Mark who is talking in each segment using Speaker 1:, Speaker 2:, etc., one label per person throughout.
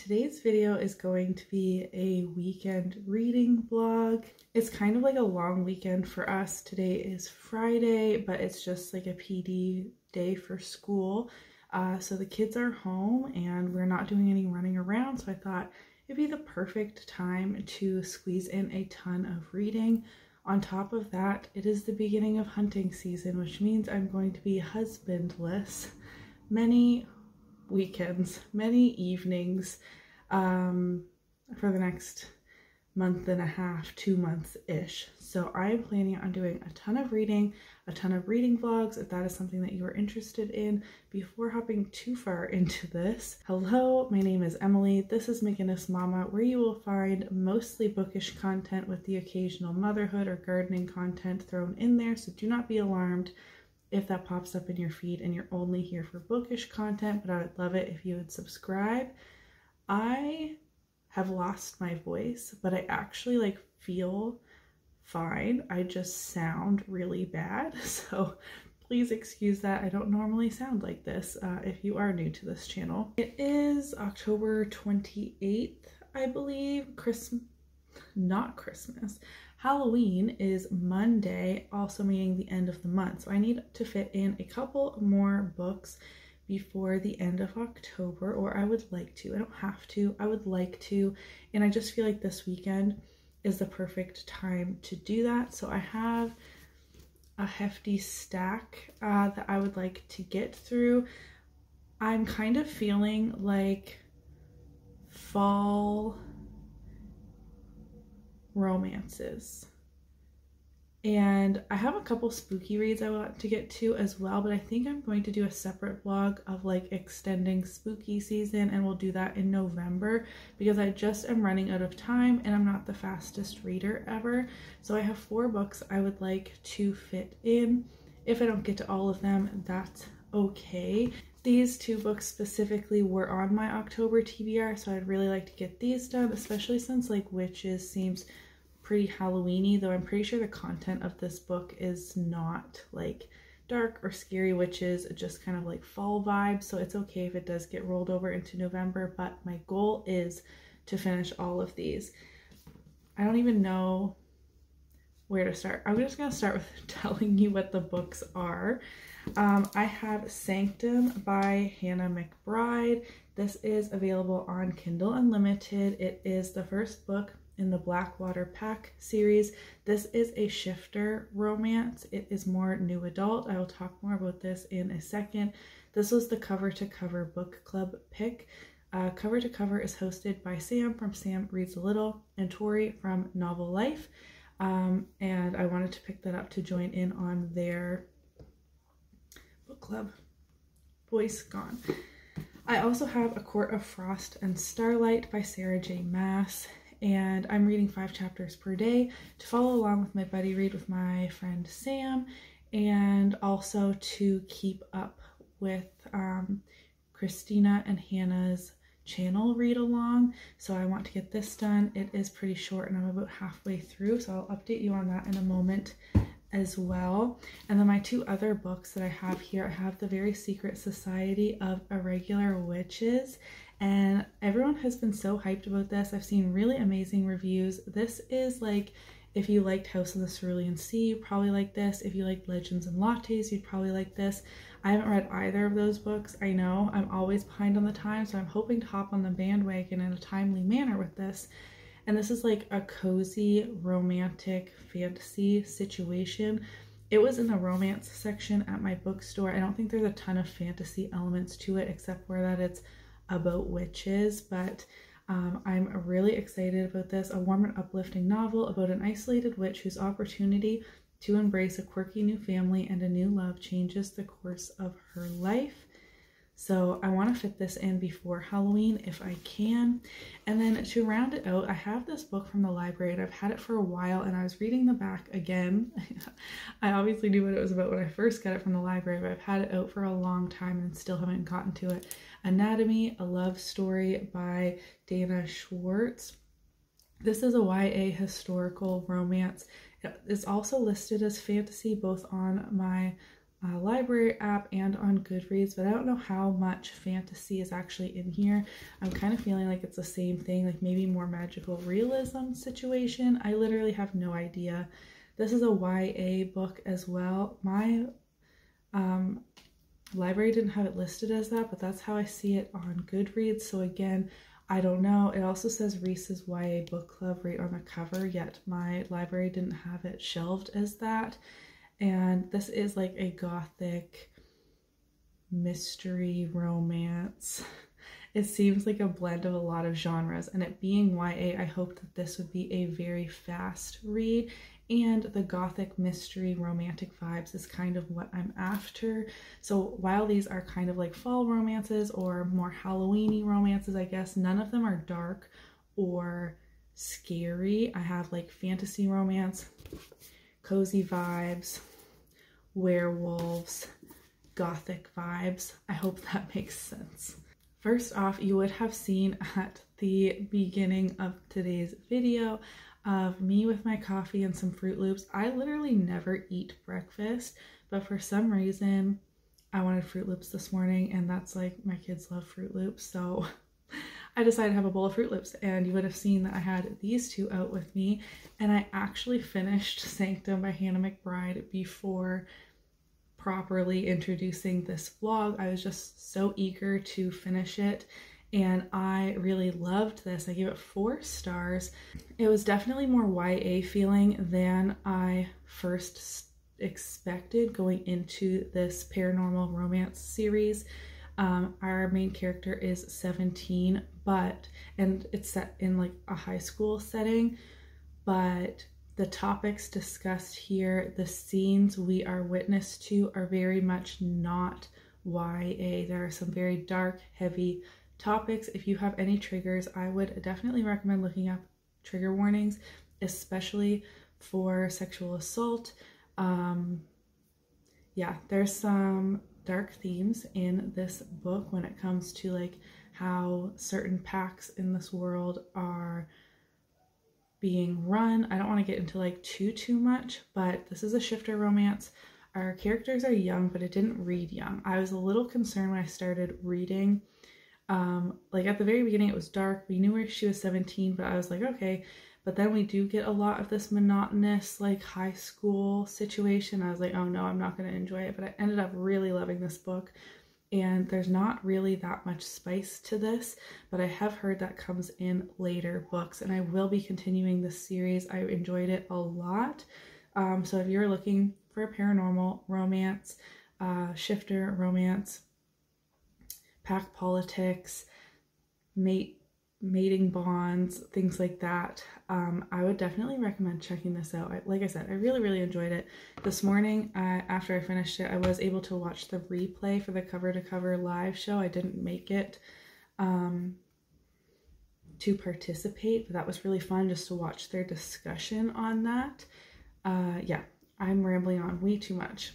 Speaker 1: Today's video is going to be a weekend reading vlog. It's kind of like a long weekend for us. Today is Friday, but it's just like a PD day for school. So the kids are home and we're not doing any running around, so I thought it'd be the perfect time to squeeze in a ton of reading. On top of that, it is the beginning of hunting season, which means I'm going to be husbandless many weekends, many evenings for the next month and a half, 2 months-ish. So I am planning on doing a ton of reading vlogs, if that is something that you are interested in. Before hopping too far into this, hello, my name is Emily. This is MacInnis Mama, where you will find mostly bookish content with the occasional motherhood or gardening content thrown in there, so do not be alarmed if that pops up in your feed and you're only here for bookish content, but I would love it if you would subscribe. I have lost my voice, but I actually feel fine. I just sound really bad, so please excuse that. I don't normally sound like this if you are new to this channel. It is October 28th, I believe. Not Christmas. Halloween is Monday, also meaning the end of the month. So I need to fit in a couple more books before the end of October, or I would like to. I don't have to, I would like to. And I just feel like this weekend is the perfect time to do that. So I have a hefty stack that I would like to get through. I'm kind of feeling like fall romances, and I have a couple spooky reads I want to get to as well, but I think I'm going to do a separate vlog of extending spooky season, and we'll do that in November because I just am running out of time and I'm not the fastest reader ever. So I have 4 books I would like to fit in. If I don't get to all of them, that's okay. These 2 books specifically were on my October TBR, so I'd really like to get these done, especially since Witches seems pretty Halloween-y, though I'm pretty sure the content of this book is not dark or scary witches, just kind of fall vibes, so it's okay if it does get rolled over into November, but my goal is to finish all of these. I don't even know where to start. I'm just going to start with telling you what the books are. I have Sanctum by Hannah McBride. This is available on Kindle Unlimited. It is the first book in the Blackwater Pack series. This is a shifter romance. It is more new adult. I will talk more about this in a second. This was the cover to cover book club pick. Cover to Cover is hosted by Sam from Sam Reads a Little and Tori from Novel Life. And I wanted to pick that up to join in on their book club. Voice gone. I also have A Court of Frost and Starlight by Sarah J. Maas, and I'm reading 5 chapters per day to follow along with my buddy read with my friend Sam, and also to keep up with Christina and Hannah's channel read along. So I want to get this done. It is pretty short and I'm about halfway through, so I'll update you on that in a moment as well. And then my 2 other books that I have here, I have The Very Secret Society of Irregular Witches, and everyone has been so hyped about this. I've seen really amazing reviews. This is if you liked House of the Cerulean Sea, you'd probably like this. If you liked Legends and Lattes, you'd probably like this. I haven't read either of those books. I know I'm always behind on the time, so I'm hoping to hop on the bandwagon in a timely manner with this. And this is a cozy romantic fantasy situation. It was in the romance section at my bookstore. I don't think there's a ton of fantasy elements to it except for that it's about witches, but I'm really excited about this. A warm and uplifting novel about an isolated witch whose opportunity to embrace a quirky new family and a new love changes the course of her life. So I want to fit this in before Halloween if I can. And then to round it out, I have this book from the library and I've had it for a while, and I was reading the back again. I obviously knew what it was about when I first got it from the library, but I've had it out for a long time and still haven't gotten to it. Anatomy, a Love Story by Dana Schwartz. This is a YA historical romance. It's also listed as fantasy both on my library app and on Goodreads, but I don't know how much fantasy is actually in here. I'm kind of feeling like it's the same thing, like maybe more magical realism situation. I literally have no idea. This is a YA book as well. My library didn't have it listed as that, but that's how I see it on Goodreads. So again, I don't know. It also says Reese's YA Book Club right on the cover, yet my library didn't have it shelved as that. And this is like a gothic mystery romance. It seems like a blend of a lot of genres, and it being YA, I hope that this would be a very fast read, and the gothic mystery romantic vibes is kind of what I'm after. So while these are kind of like fall romances or more Halloween-y romances, I guess, none of them are dark or scary. I have like fantasy romance, cozy vibes, werewolves, gothic vibes. I hope that makes sense. First off, you would have seen at the beginning of today's video of me with my coffee and some Fruit Loops. I literally never eat breakfast, but for some reason I wanted Fruit Loops this morning, and that's like, my kids love Fruit Loops, so I decided to have a bowl of Fruit Loops, and you would have seen that I had these two out with me, and I actually finished Sanctum by Hannah McBride before properly introducing this vlog. I was just so eager to finish it, and I really loved this. I gave it 4 stars. It was definitely more YA feeling than I first expected going into this paranormal romance series. Our main character is 17, and it's set in like a high school setting, but the topics discussed here, the scenes we are witness to, are very much not YA. There are some very dark, heavy topics. If you have any triggers, I would definitely recommend looking up trigger warnings, especially for sexual assault. Yeah, there's some dark themes in this book when it comes to like how certain packs in this world are being run. I don't want to get into like too much, but this is a shifter romance. Our characters are young, but it didn't read young. I was a little concerned when I started reading. Like at the very beginning it was dark. We knew where she was 17, but I was like, okay. But then we do get a lot of this monotonous like high school situation. I was like, oh no, I'm not going to enjoy it. But I ended up really loving this book. And there's not really that much spice to this, but I have heard that comes in later books, and I will be continuing this series. I enjoyed it a lot. So if you're looking for a paranormal romance, shifter romance, pack politics, mating bonds, things like that, I would definitely recommend checking this out. Like I said, I really enjoyed it. This morning, after I finished it, I was able to watch the replay for the cover to cover live show. I didn't make it to participate, but that was really fun just to watch their discussion on that. Yeah, I'm rambling on way too much.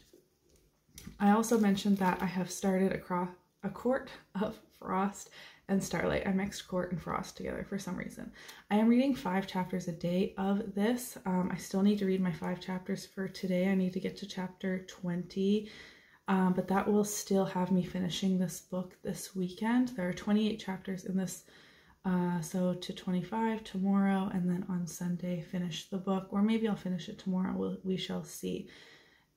Speaker 1: I also mentioned that I have started a Court of Frost and Starlight. I mixed Court and Frost together for some reason. I am reading 5 chapters a day of this. I still need to read my 5 chapters for today. I need to get to chapter 20, but that will still have me finishing this book this weekend. There are 28 chapters in this, so to 25 tomorrow, and then on Sunday finish the book, or maybe I'll finish it tomorrow. We shall see.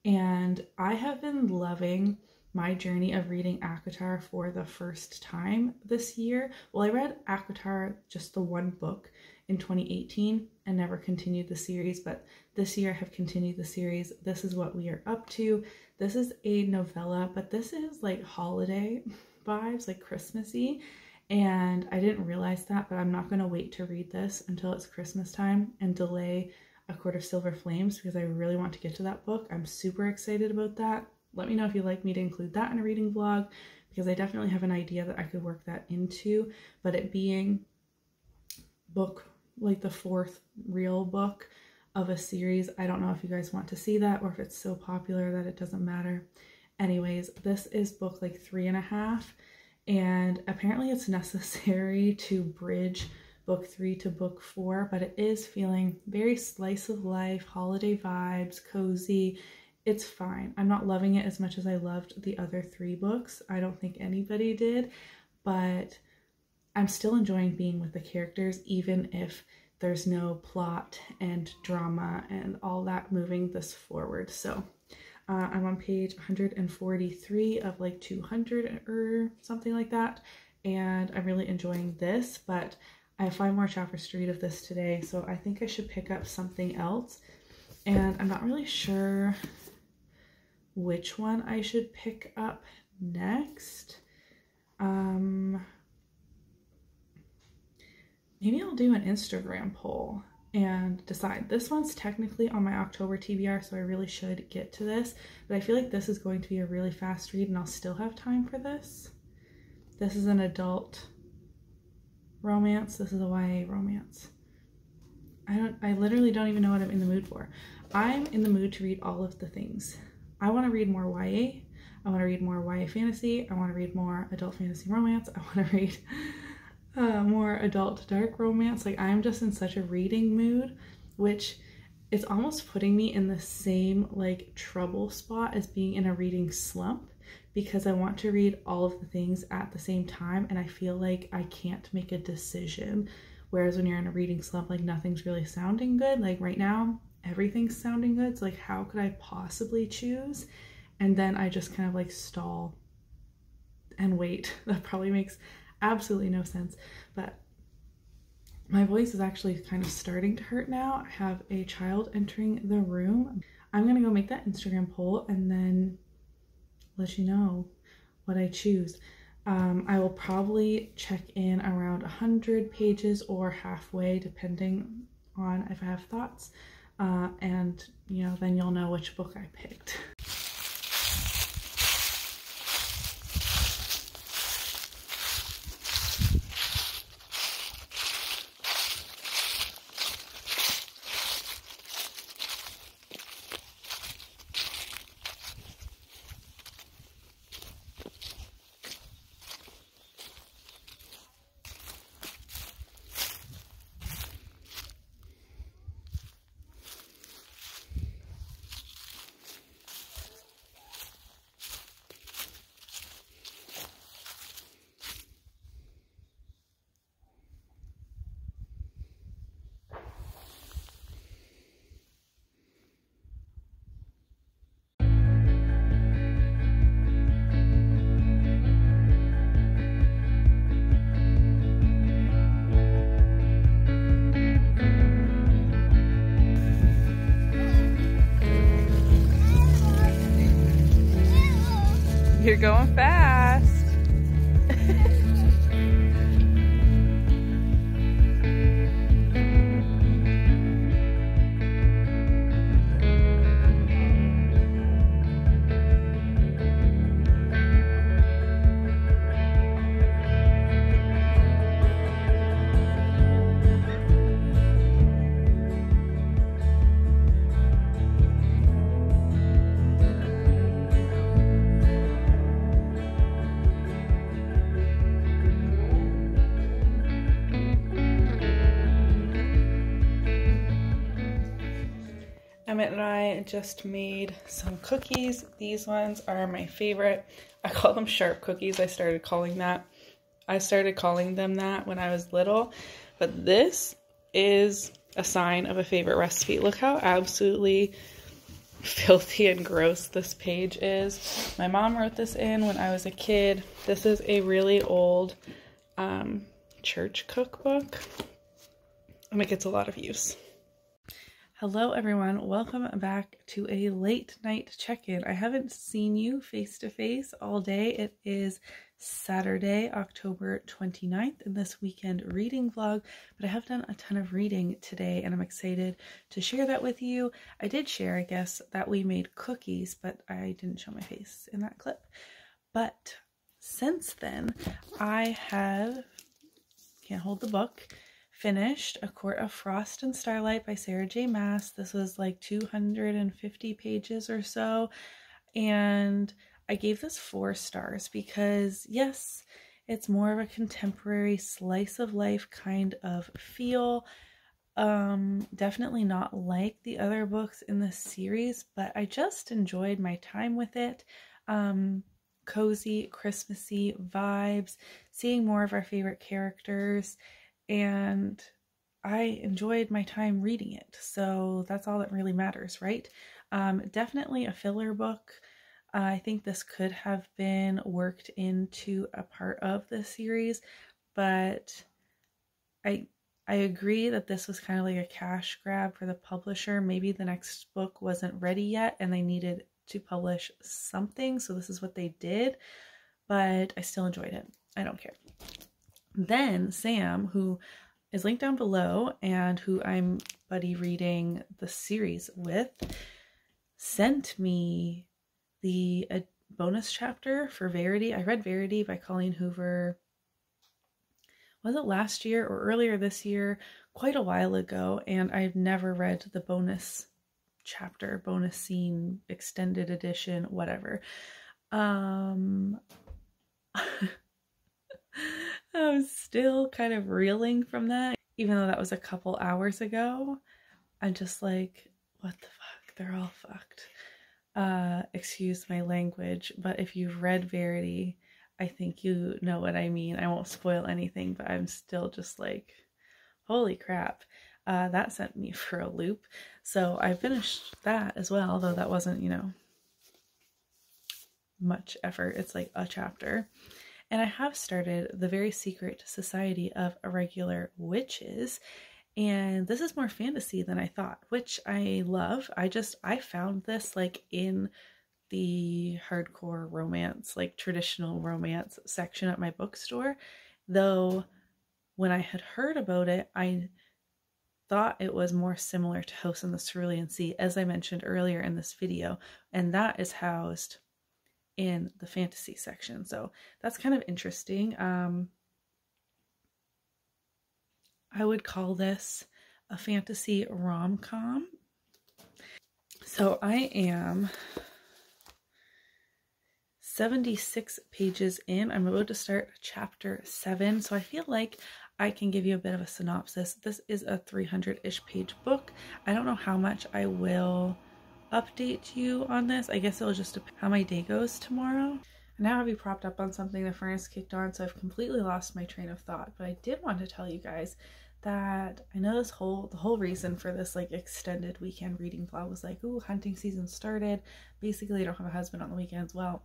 Speaker 1: And I have been loving my journey of reading ACOTAR for the first time this year. Well, I read ACOTAR, just the one book, in 2018 and never continued the series, but this year I have continued the series. This is what we are up to. This is a novella, but this is like holiday vibes, like Christmassy, and I didn't realize that, but I'm not going to wait to read this until it's Christmas time and delay A Court of Silver Flames, because I really want to get to that book. I'm super excited about that. Let me know if you'd like me to include that in a reading vlog, because I definitely have an idea that I could work that into, but it being book, like the 4th real book of a series, I don't know if you guys want to see that or if it's so popular that it doesn't matter. Anyways, this is book like 3.5, and apparently it's necessary to bridge book 3 to book 4, but it is feeling very slice of life, holiday vibes, cozy, it's fine. I'm not loving it as much as I loved the other 3 books. I don't think anybody did, but I'm still enjoying being with the characters, even if there's no plot and drama and all that moving this forward. So I'm on page 143 of like 200 or something like that, and I'm really enjoying this, but I have 5 more chapters to read of this today, so I think I should pick up something else, and I'm not really sure which one I should pick up next. Maybe I'll do an Instagram poll and decide. This one's technically on my October TBR, so I really should get to this, but I feel like this is going to be a really fast read and I'll still have time for this. This is an adult romance. This is a YA romance. I literally don't even know what I'm in the mood for. I'm in the mood to read all of the things. I want to read more YA. I want to read more YA fantasy. I want to read more adult fantasy romance. I want to read more adult dark romance. Like, I'm just in such a reading mood, which is almost putting me in the same like trouble spot as being in a reading slump, because I want to read all of the things at the same time and I feel like I can't make a decision. Whereas when you're in a reading slump, like nothing's really sounding good. Like right now, everything's sounding good. So like, how could I possibly choose? And then I just kind of like stall and wait. That probably makes absolutely no sense, but my voice is actually kind of starting to hurt now. I have a child entering the room. I'm gonna go make that Instagram poll and then let you know what I choose. I will probably check in around 100 pages or halfway, depending on if I have thoughts, and you know, then you'll know which book I picked. You're going fast. Emmett and I just made some cookies. These ones are my favorite. I call them sharp cookies. I started calling them that when I was little, but this is a sign of a favorite recipe. Look how absolutely filthy and gross this page is. My mom wrote this in when I was a kid. This is a really old church cookbook, and it gets a lot of use. Hello everyone, welcome back to a late night check-in. I haven't seen you face to face all day. It is Saturday, October 29th in this weekend reading vlog, but I have done a ton of reading today and I'm excited to share that with you. I did share, I guess, that we made cookies, but I didn't show my face in that clip. But since then, I have, can't hold the book, finished A Court of Frost and Starlight by Sarah J. Maas. This was like 250 pages or so, and I gave this 4 stars because yes, it's more of a contemporary slice of life kind of feel. Definitely not like the other books in this series, but I just enjoyed my time with it. Cozy, Christmassy vibes, seeing more of our favorite characters, and I enjoyed my time reading it. So that's all that really matters, right? Definitely a filler book. I think this could have been worked into a part of the series, but I agree that this was kind of like a cash grab for the publisher. Maybe the next book wasn't ready yet and they needed to publish something, so this is what they did, but I still enjoyed it. I don't care. Then Sam, who is linked down below and who I'm buddy reading the series with, sent me the bonus chapter for Verity. I read Verity by Colleen Hoover, was it last year or earlier this year, quite a while ago, and I've never read the bonus chapter, bonus scene, extended edition, whatever. I'm still kind of reeling from that, even though that was a couple hours ago. I'm just like, what the fuck? They're all fucked. Excuse my language, but if you've read Verity, I think you know what I mean. I won't spoil anything, but I'm still just like, holy crap. That sent me for a loop. So I finished that as well, though that wasn't, you know, much effort. It's like a chapter. And I have started The Very Secret Society of Irregular Witches. And this is more fantasy than I thought, which I love. I found this like in the hardcore romance, like traditional romance section at my bookstore. Though when I had heard about it, I thought it was more similar to House in the Cerulean Sea, as I mentioned earlier in this video, and that is housed in the fantasy section. So that's kind of interesting. I would call this a fantasy rom-com. So I am 76 pages in. I'm about to start chapter 7. So I feel like I can give you a bit of a synopsis. This is a 300-ish page book. I don't know how much I will update you on this. I guess it'll just depend how my day goes tomorrow. Now I'll be propped up on something, the furnace kicked on, so I've completely lost my train of thought. But I did want to tell you guys that I know the whole reason for this like extended weekend reading vlog was like, ooh, hunting season started. Basically, I don't have a husband on the weekends. Well,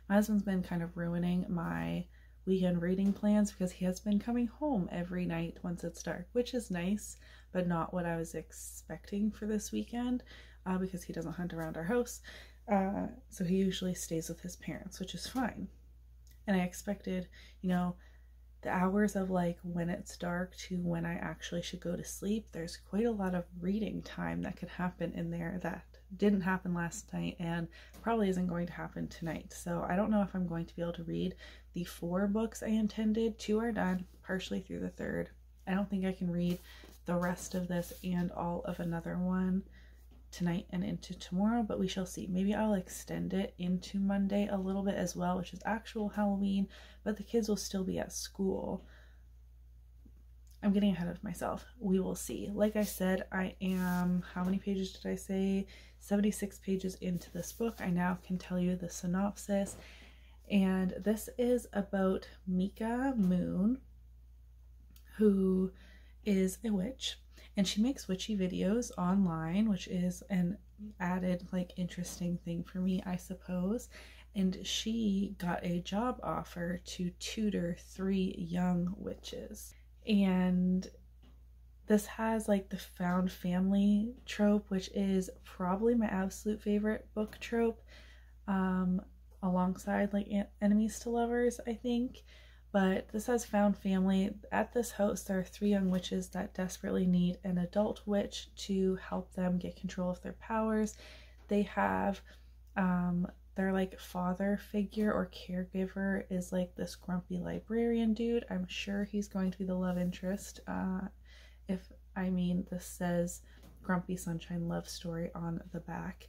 Speaker 1: my husband's been kind of ruining my weekend reading plans because he has been coming home every night once it's dark, which is nice, but not what I was expecting for this weekend because he doesn't hunt around our house. So he usually stays with his parents, which is fine. And I expected, you know, the hours of like when it's dark to when I actually should go to sleep. There's quite a lot of reading time that could happen in there that didn't happen last night and probably isn't going to happen tonight. So I don't know if I'm going to be able to read the 4 books I intended. 2 are done, partially through the 3rd. I don't think I can read the rest of this and all of another one tonight and into tomorrow, but we shall see. Maybe I'll extend it into Monday a little bit as well, which is actual Halloween, but the kids will still be at school. I'm getting ahead of myself. We will see. Like I said, I am, how many pages did I say? 76 pages into this book. I now can tell you the synopsis, and this is about Mika Moon, who is a witch. And she makes witchy videos online, which is an added like interesting thing for me, I suppose. And she got a job offer to tutor 3 young witches. And this has like the found family trope, which is probably my absolute favorite book trope, alongside like enemies to lovers, I think. But this has found family. At this house, there are 3 young witches that desperately need an adult witch to help them get control of their powers. They have their like father figure or caregiver is like this grumpy librarian dude. I'm sure he's going to be the love interest. This says Grumpy Sunshine Love Story on the back.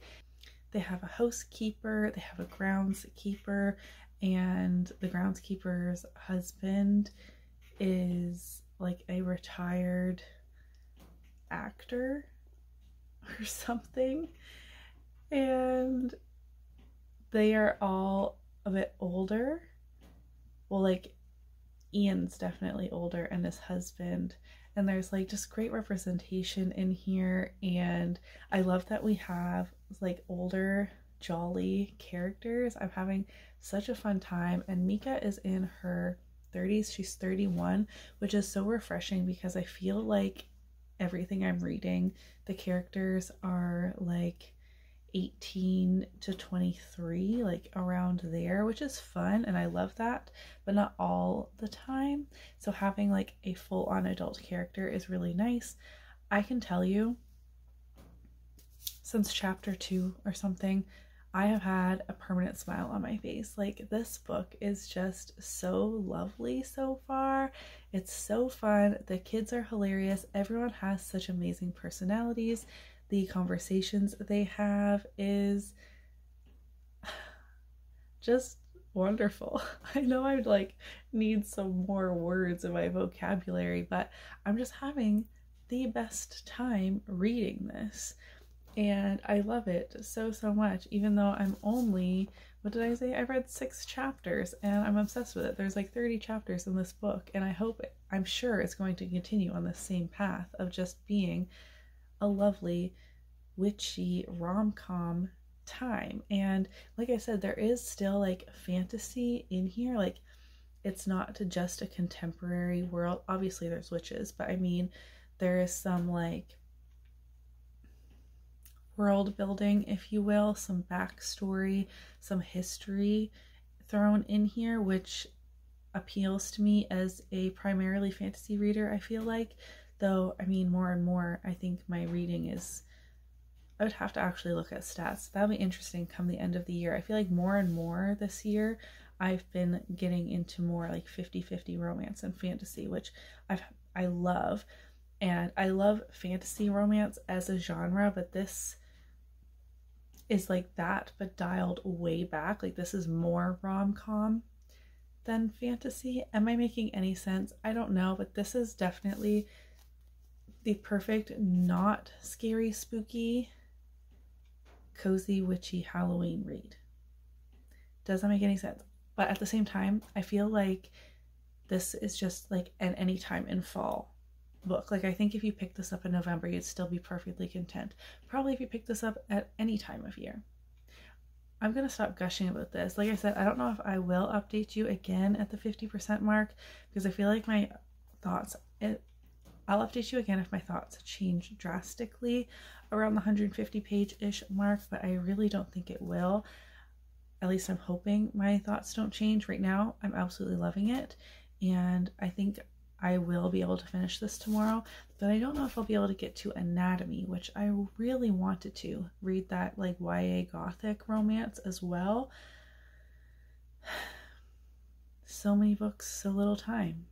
Speaker 1: They have a housekeeper, they have a groundskeeper, and the groundskeeper's husband is like a retired actor or something, and they are all a bit older. Well, like Ian's definitely older, and his husband, and there's like just great representation in here, and I love that we have like older jolly characters. I'm having such a fun time, and Mika is in her 30s. She's 31, which is so refreshing because I feel like everything I'm reading, the characters are like 18 to 23, like around there, which is fun, and I love that, but not all the time. So having like a full-on adult character is really nice. I can tell you, since chapter 2 or something, I have had a permanent smile on my face. Like, this book is just so lovely so far. It's so fun. The kids are hilarious. Everyone has such amazing personalities. The conversations they have is just wonderful. I know I'd like need some more words in my vocabulary, but I'm just having the best time reading this. And I love it so much, even though I'm only, what did I say? I read 6 chapters and I'm obsessed with it. There's like 30 chapters in this book, and I'm sure it's going to continue on the same path of just being a lovely, witchy rom-com time. And like I said, there is still like fantasy in here. Like, it's not just a contemporary world. Obviously there's witches, but I mean, there is some like world building, if you will, some backstory, some history thrown in here, which appeals to me as a primarily fantasy reader, I feel like. Though, I mean, more and more, I think my reading is, I would have to actually look at stats. That'll be interesting come the end of the year. I feel like more and more this year, I've been getting into more like 50-50 romance and fantasy, which I love. And I love fantasy romance as a genre, but this is like that, but dialed way back. Like, this is more rom-com than fantasy. Am I making any sense? I don't know, but this is definitely the perfect, not scary, spooky, cozy, witchy Halloween read. Doesn't make any sense. But at the same time, I feel like this is just like an anytime in fall book. Like, I think if you pick this up in November, you'd still be perfectly content. Probably if you pick this up at any time of year. I'm gonna stop gushing about this. Like I said, I don't know if I will update you again at the 50% mark, because I feel like my thoughts, I'll update you again if my thoughts change drastically around the 150 page-ish mark, but I really don't think it will. At least I'm hoping my thoughts don't change. Right now, I'm absolutely loving it, and I think I will be able to finish this tomorrow, but I don't know if I'll be able to get to Anatomy, which I really wanted to read, that like YA gothic romance as well. So many books, so little time.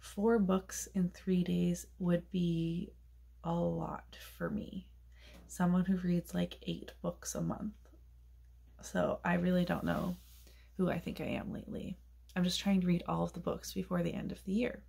Speaker 1: 4 books in 3 days would be a lot for me. Someone who reads like 8 books a month. So I really don't know who I think I am lately. I'm just trying to read all of the books before the end of the year.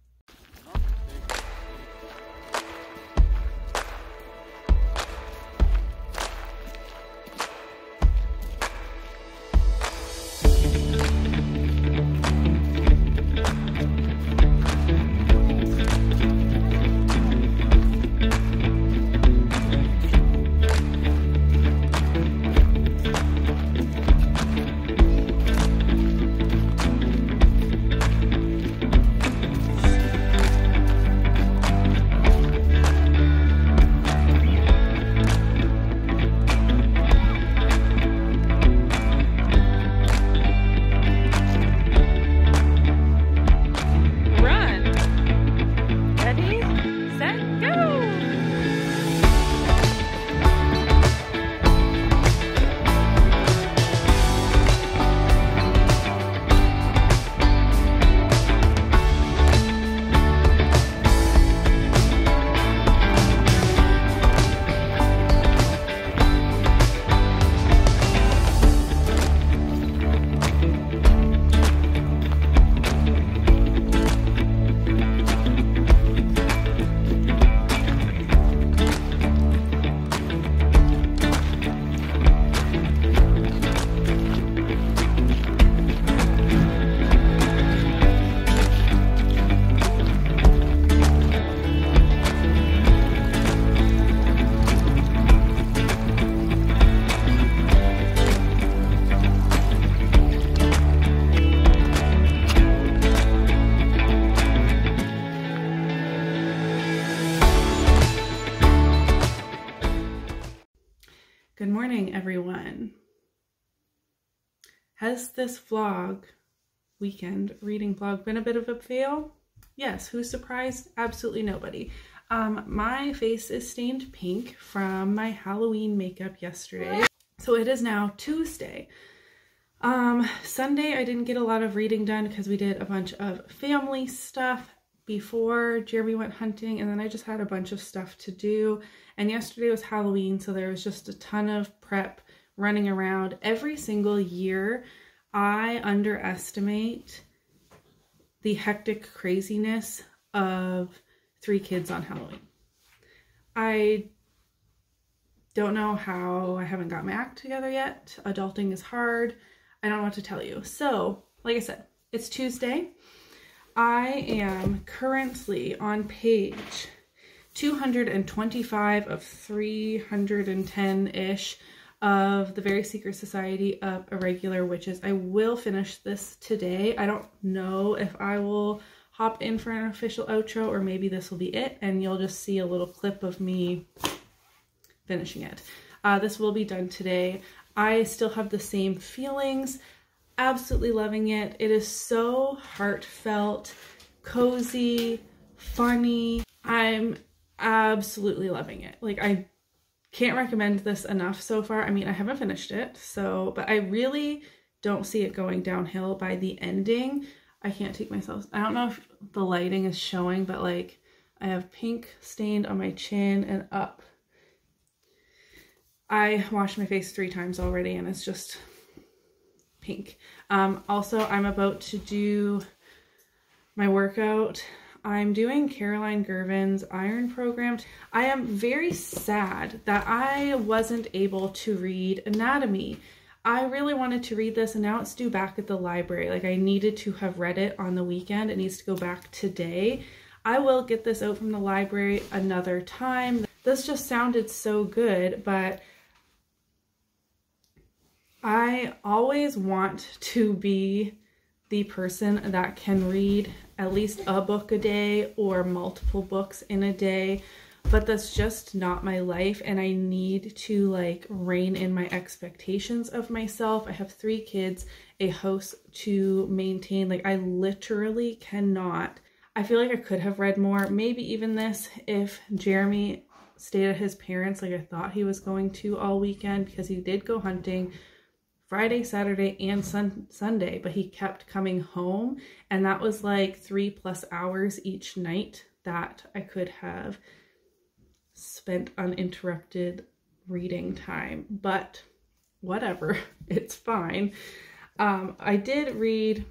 Speaker 1: Good morning, everyone. Has this weekend reading vlog been a bit of a fail? Yes, who's surprised? Absolutely nobody. My face is stained pink from my Halloween makeup yesterday. So it is now Tuesday. Sunday I didn't get a lot of reading done because we did a bunch of family stuff before Jeremy went hunting, and then I just had a bunch of stuff to do. And yesterday was Halloween, so there was just a ton of prep running around. Every single year I underestimate the hectic craziness of 3 kids on Halloween. I don't know how I haven't got my act together yet. Adulting is hard. I don't know what to tell you. So, like I said, it's Tuesday. I am currently on page 225 of 310-ish of The Very Secret Society of Irregular Witches. I will finish this today. I don't know if I will hop in for an official outro, or maybe this will be it and you'll just see a little clip of me finishing it. This will be done today. I still have the same feelings. Absolutely loving it. It is so heartfelt, cozy, funny. I'm absolutely loving it. Like, I can't recommend this enough so far. I mean, I haven't finished it, but I really don't see it going downhill by the ending. I can't take myself. I don't know if the lighting is showing, but like, I have pink stained on my chin and up. I washed my face 3 times already and it's just pink. Also, I'm about to do my workout. I'm doing Caroline Girvan's iron program. I am very sad that I wasn't able to read anatomy. I really wanted to read this and now it's due back at the library. Like, I needed to have read it on the weekend. It needs to go back today. I will get this out from the library another time. This just sounded so good, but I always want to be the person that can read at least a book a day or multiple books in a day, but that's just not my life, and I need to like rein in my expectations of myself. I have 3 kids, a house to maintain. Like, I literally cannot. I feel like I could have read more, maybe even this, if Jeremy stayed at his parents' like I thought he was going to all weekend, because he did go hunting Friday, Saturday, and Sunday, but he kept coming home, and that was like 3+ hours each night that I could have spent uninterrupted reading time. But whatever, it's fine. I did read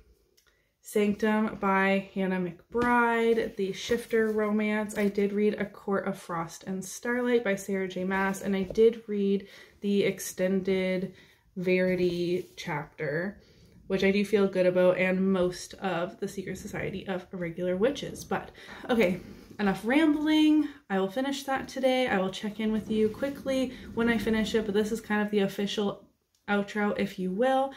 Speaker 1: Sanctum by Hannah McBride, the Shifter romance. I did read A Court of Frost and Starlight by Sarah J. Maas, and I did read the extended Verity chapter, which I do feel good about, and most of The Secret Society of Irregular Witches. But okay, enough rambling. I will finish that today. I will check in with you quickly when I finish it, but this is kind of the official outro, if you will.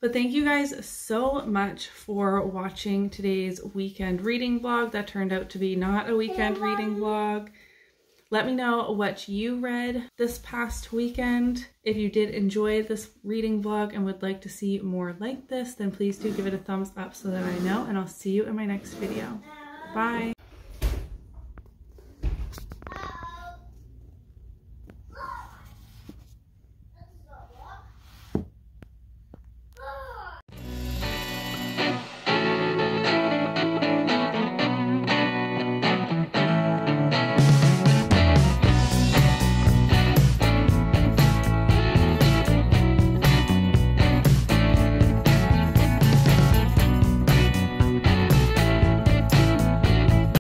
Speaker 1: But thank you guys so much for watching today's weekend reading vlog. That turned out to be not a weekend reading vlog. Let me know what you read this past weekend. If you did enjoy this reading vlog and would like to see more like this, then please do give it a thumbs up so that I know, and I'll see you in my next video. Bye!